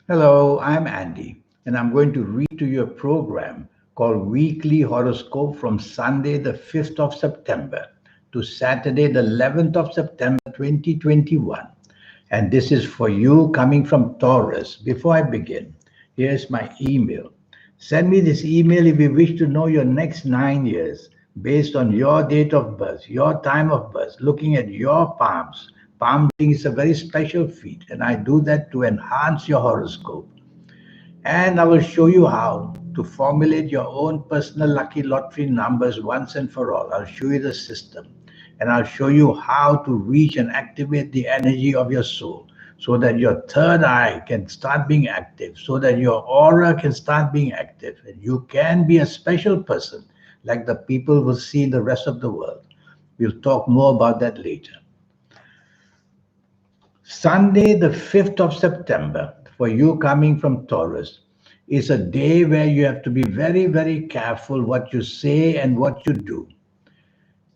Hello, I'm Andy, and I'm going to read to you a program called Weekly Horoscope from Sunday, the 5th of September to Saturday, the 11th of September, 2021. And this is for you coming from Taurus. Before I begin, here's my email. Send me this email if you wish to know your next 9 years based on your date of birth, your time of birth, looking at your palms. Palm reading is a very special feat, and I do that to enhance your horoscope. And I will show you how to formulate your own personal lucky lottery numbers once and for all. I'll show you the system, and I'll show you how to reach and activate the energy of your soul so that your third eye can start being active, so that your aura can start being active, and you can be a special person like the people will see in the rest of the world. We'll talk more about that later. Sunday, the 5th of September, for you coming from Taurus, is a day where you have to be very, very careful what you say and what you do.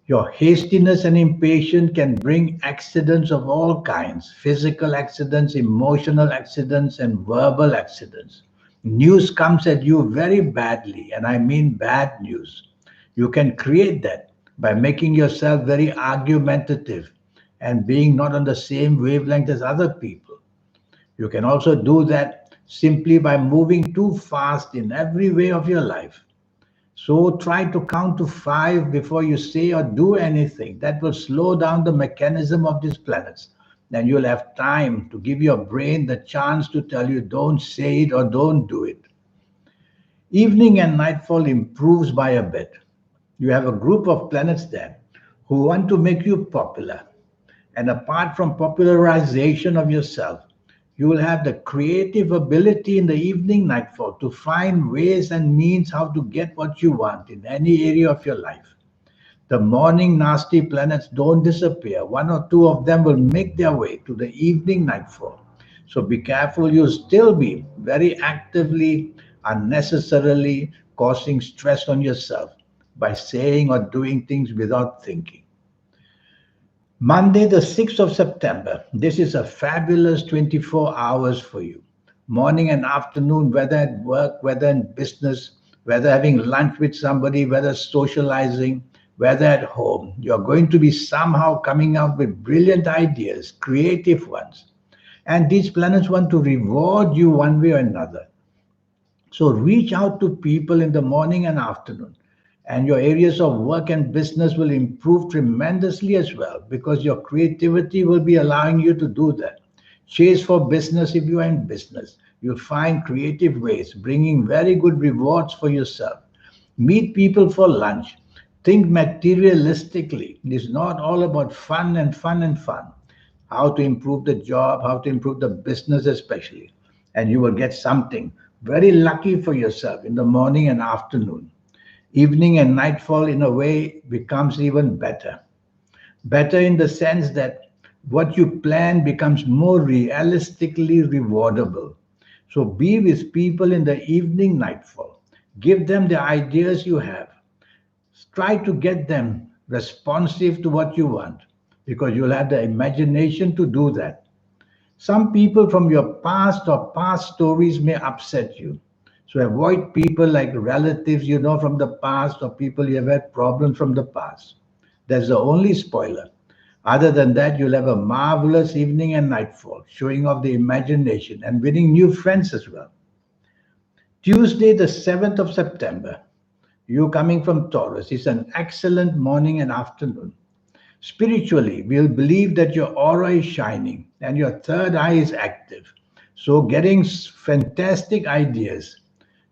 Your hastiness and impatience can bring accidents of all kinds: physical accidents, emotional accidents, and verbal accidents. News comes at you very badly, and I mean bad news. You can create that by making yourself very argumentative and being not on the same wavelength as other people. You can also do that simply by moving too fast in every way of your life. So try to count to five before you say or do anything. That will slow down the mechanism of these planets. Then you'll have time to give your brain the chance to tell you don't say it or don't do it. Evening and nightfall improves by a bit. You have a group of planets there who want to make you popular. And apart from popularization of yourself, you will have the creative ability in the evening nightfall to find ways and means how to get what you want in any area of your life. The morning nasty planets don't disappear. One or two of them will make their way to the evening nightfall. So be careful, you'll still be very actively, unnecessarily causing stress on yourself by saying or doing things without thinking. Monday, the 6th of September. This is a fabulous 24 hours for you. Morning and afternoon, whether at work, whether in business, whether having lunch with somebody, whether socializing, whether at home, you're going to be somehow coming up with brilliant ideas, creative ones. And these planets want to reward you one way or another. So reach out to people in the morning and afternoon, and your areas of work and business will improve tremendously as well because your creativity will be allowing you to do that. Chase for business if you are in business. You'll find creative ways, bringing very good rewards for yourself. Meet people for lunch. Think materialistically. It's not all about fun and fun and fun. How to improve the job, how to improve the business, especially. And you will get something very lucky for yourself in the morning and afternoon. Evening and nightfall, in a way, becomes even better. Better in the sense that what you plan becomes more realistically rewardable. So be with people in the evening nightfall. Give them the ideas you have. Try to get them responsive to what you want because you'll have the imagination to do that. Some people from your past or past stories may upset you. So avoid people like relatives you know from the past or people you have had problems from the past. That's the only spoiler. Other than that, you'll have a marvelous evening and nightfall, showing off the imagination and winning new friends as well. Tuesday, the 7th of September, you coming from Taurus, is an excellent morning and afternoon. Spiritually, we'll believe that your aura is shining and your third eye is active. So, getting fantastic ideas,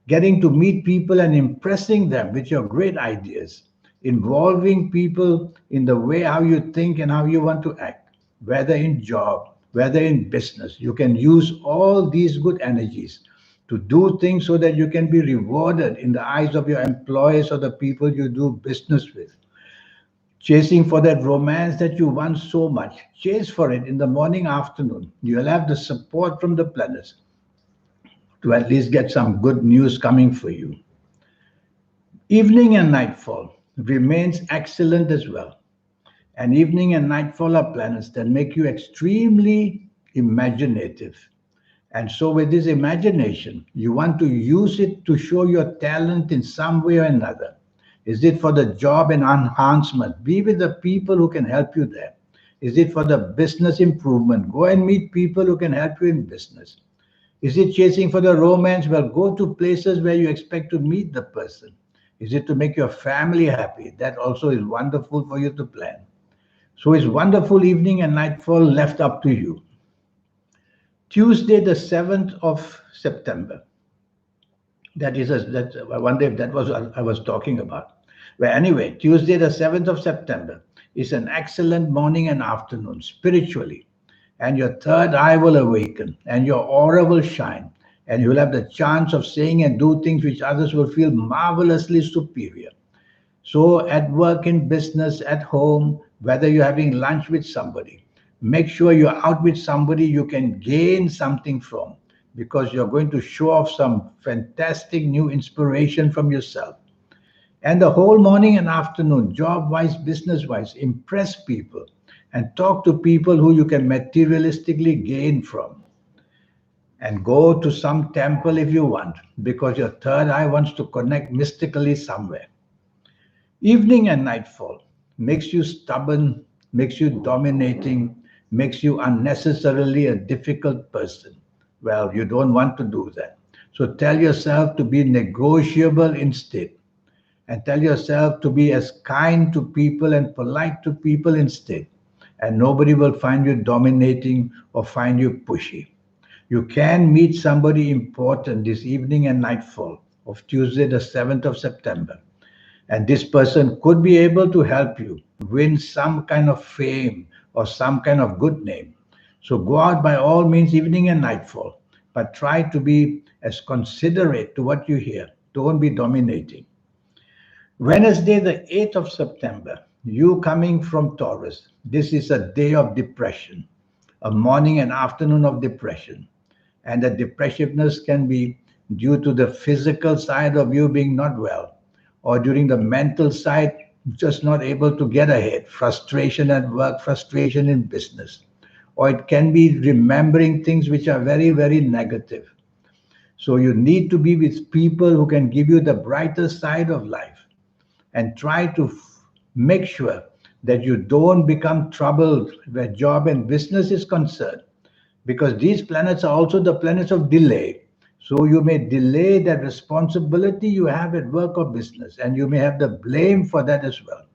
getting to meet people and impressing them with your great ideas, involving people in the way how you think and how you want to act, whether in job, whether in business. You can use all these good energies to do things so that you can be rewarded in the eyes of your employees or the people you do business with. Chasing for that romance that you want so much. Chase for it in the morning, afternoon. You'll have the support from the planets to at least get some good news coming for you. Evening and nightfall remains excellent as well. And evening and nightfall are planets that make you extremely imaginative. And so, with this imagination, you want to use it to show your talent in some way or another. Is it for the job and enhancement? Be with the people who can help you there. Is it for the business improvement? Go and meet people who can help you in business. Is it chasing for the romance? Well, go to places where you expect to meet the person. Is it to make your family happy? That also is wonderful for you to plan. So it's wonderful evening and nightfall left up to you. Tuesday, the 7th of September. That's one day that was I was talking about. Well, anyway, Tuesday, the 7th of September is an excellent morning and afternoon spiritually. And your third eye will awaken, and your aura will shine, and you'll have the chance of saying and do things which others will feel marvelously superior. So, at work, in business, at home, whether you're having lunch with somebody, make sure you're out with somebody you can gain something from because you're going to show off some fantastic new inspiration from yourself. And the whole morning and afternoon, job wise, business wise, impress people and talk to people who you can materialistically gain from. And go to some temple if you want because your third eye wants to connect mystically somewhere. Evening and nightfall makes you stubborn, makes you dominating, makes you unnecessarily a difficult person. Well, you don't want to do that. So tell yourself to be negotiable instead. And tell yourself to be as kind to people and polite to people instead. And nobody will find you dominating or find you pushy. You can meet somebody important this evening and nightfall of Tuesday, the 7th of September. And this person could be able to help you win some kind of fame or some kind of good name. So go out by all means, evening and nightfall, but try to be as considerate to what you hear. Don't be dominating. Wednesday, the 8th of September, you coming from Taurus, this is a day of depression, a morning and afternoon of depression. And the depressiveness can be due to the physical side of you being not well, or during the mental side, just not able to get ahead, frustration at work, frustration in business. Or it can be remembering things which are very, very negative. So you need to be with people who can give you the brighter side of life and try to make sure that you don't become troubled where job and business is concerned because these planets are also the planets of delay. So you may delay that responsibility you have at work or business, and you may have the blame for that as well.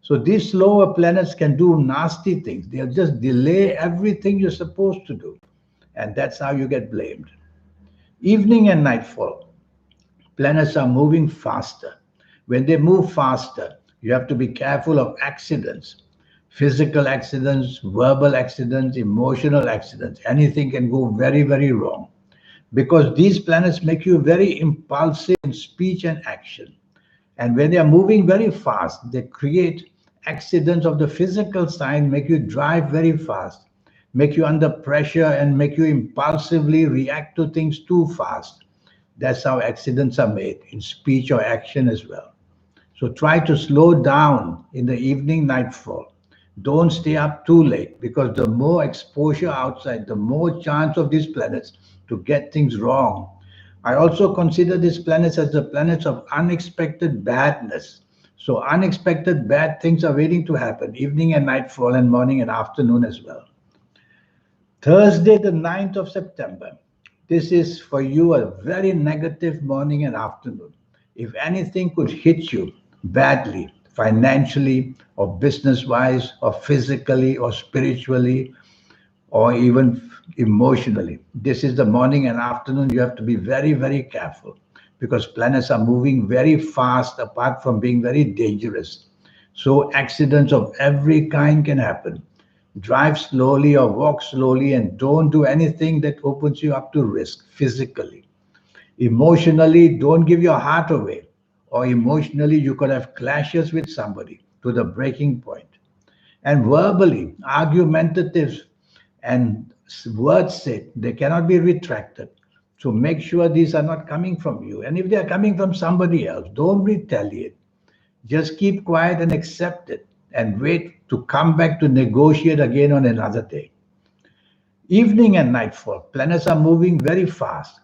So these slower planets can do nasty things. They'll just delay everything you're supposed to do. And that's how you get blamed. Evening and nightfall, planets are moving faster. When they move faster, you have to be careful of accidents, physical accidents, verbal accidents, emotional accidents. Anything can go very, very wrong because these planets make you very impulsive in speech and action. And when they are moving very fast, they create accidents of the physical sign, make you drive very fast, make you under pressure, and make you impulsively react to things too fast. That's how accidents are made in speech or action as well. So try to slow down in the evening nightfall. Don't stay up too late because the more exposure outside, the more chance of these planets to get things wrong. I also consider these planets as the planets of unexpected badness. So unexpected bad things are waiting to happen, evening and nightfall and morning and afternoon as well. Thursday, the 9th of September. This is for you a very negative morning and afternoon. If anything could hit you badly, financially or business wise or physically or spiritually or even emotionally, this is the morning and afternoon. You have to be very, very careful because planets are moving very fast apart from being very dangerous. So accidents of every kind can happen. Drive slowly or walk slowly and don't do anything that opens you up to risk physically. Emotionally, don't give your heart away. Or emotionally, you could have clashes with somebody to the breaking point. And verbally, argumentative and words said, they cannot be retracted. So make sure these are not coming from you. And if they are coming from somebody else, don't retaliate. Just keep quiet and accept it and wait to come back to negotiate again on another day. Evening and nightfall, planets are moving very fast.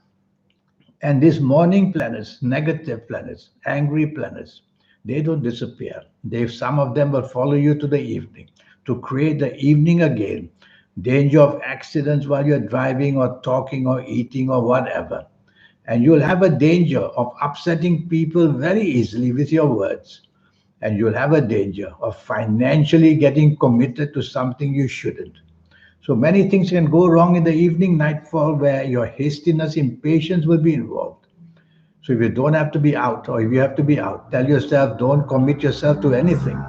And these morning planets, negative planets, angry planets, they don't disappear. Some of them will follow you to the evening to create the evening again. Danger of accidents while you're driving or talking or eating or whatever. And you'll have a danger of upsetting people very easily with your words. And you'll have a danger of financially getting committed to something you shouldn't. So many things can go wrong in the evening nightfall where your hastiness, impatience will be involved. So if you don't have to be out, or if you have to be out, tell yourself don't commit yourself to anything.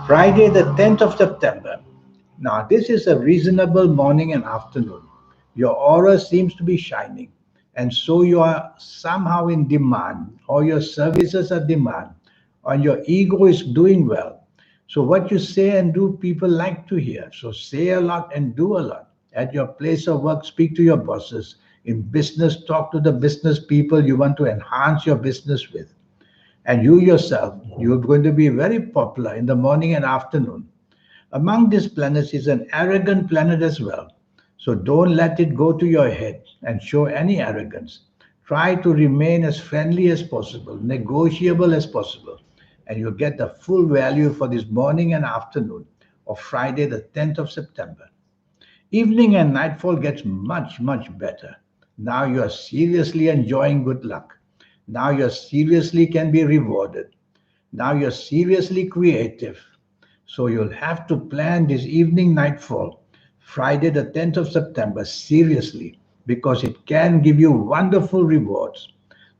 Friday, the 10th of September. Now, this is a reasonable morning and afternoon. Your aura seems to be shining, and so you are somehow in demand, or your services are demand, or your ego is doing well. So, what you say and do, people like to hear. So, say a lot and do a lot. At your place of work, speak to your bosses. In business, talk to the business people you want to enhance your business with. And you yourself, you're going to be very popular in the morning and afternoon. Among these planets is an arrogant planet as well. So don't let it go to your head and show any arrogance. Try to remain as friendly as possible, negotiable as possible, and you'll get the full value for this morning and afternoon of Friday, the 10th of September. Evening and nightfall gets much, much better. Now you are seriously enjoying good luck. Now you seriously can be rewarded. Now you're seriously creative. So you'll have to plan this evening nightfall, Friday the 10th of September, seriously, because it can give you wonderful rewards.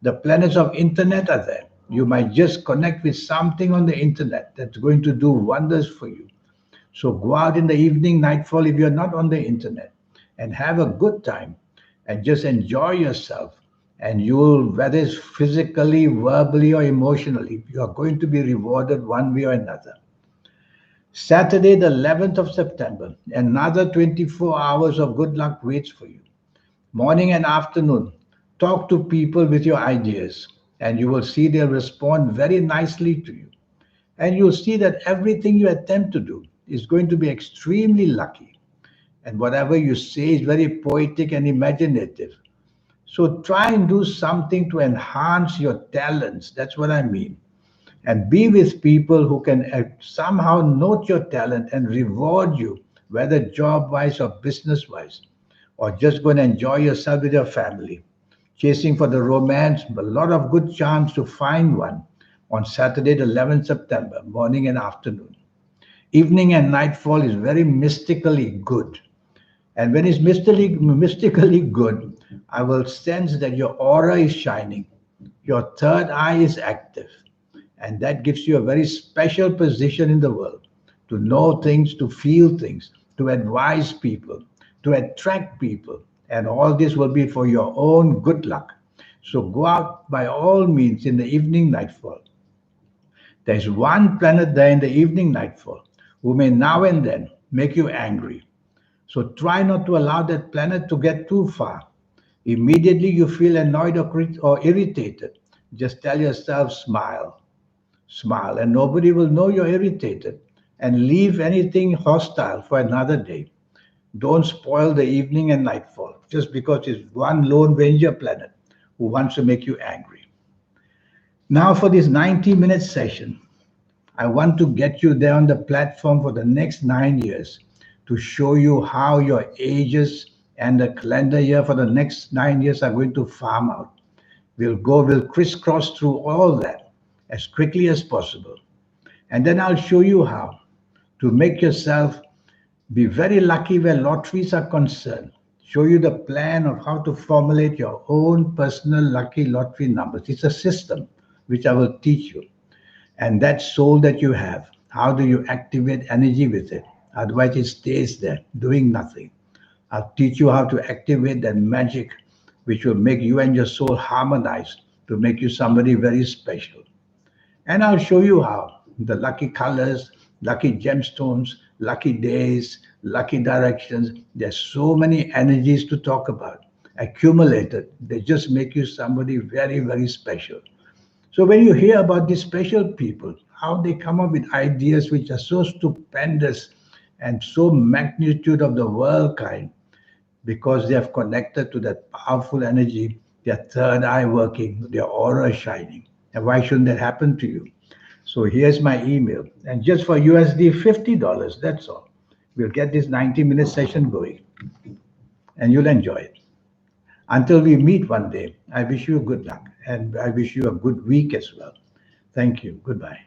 The planets of internet are there. You might just connect with something on the internet that's going to do wonders for you. So go out in the evening, nightfall, if you're not on the internet, and have a good time and just enjoy yourself. And you'll, whether it's physically, verbally, or emotionally, you are going to be rewarded one way or another. Saturday, the 11th of September, another 24 hours of good luck waits for you. Morning and afternoon, talk to people with your ideas, and you will see they'll respond very nicely to you. And you'll see that everything you attempt to do is going to be extremely lucky. And whatever you say is very poetic and imaginative. So try and do something to enhance your talents. That's what I mean. And be with people who can somehow note your talent and reward you, whether job wise or business wise, or just go and enjoy yourself with your family. Chasing for the romance, a lot of good chance to find one on Saturday, the 11th September, morning and afternoon. Evening and nightfall is very mystically good. And when it's mystically good, I will sense that your aura is shining, your third eye is active, and that gives you a very special position in the world to know things, to feel things, to advise people, to attract people. And all this will be for your own good luck. So go out by all means in the evening nightfall. There's one planet there in the evening nightfall who may now and then make you angry. So try not to allow that planet to get too far. Immediately you feel annoyed or irritated. Just tell yourself, smile, smile, and nobody will know you're irritated. And leave anything hostile for another day. Don't spoil the evening and nightfall just because it's one lone ranger planet who wants to make you angry. Now, for this 90-minute session, I want to get you there on the platform for the next 9 years to show you how your ages and the calendar year for the next 9 years are going to farm out. We'll crisscross through all that as quickly as possible. And then I'll show you how to make yourself be very lucky where lotteries are concerned. Show you the plan of how to formulate your own personal lucky lottery numbers. It's a system which I will teach you. And that soul that you have, how do you activate energy with it? Otherwise, it stays there doing nothing. I'll teach you how to activate that magic which will make you and your soul harmonize to make you somebody very special. And I'll show you how the lucky colors, lucky gemstones, lucky days, lucky directions. There's so many energies to talk about. Accumulated, they just make you somebody very, very special. So when you hear about these special people, how they come up with ideas which are so stupendous and so magnitude of the world kind, because they have connected to that powerful energy, their third eye working, their aura shining. And why shouldn't that happen to you? So here's my email. And just for USD $50, that's all. We'll get this 90-minute session going and you'll enjoy it. Until we meet one day, I wish you good luck and I wish you a good week as well. Thank you. Goodbye.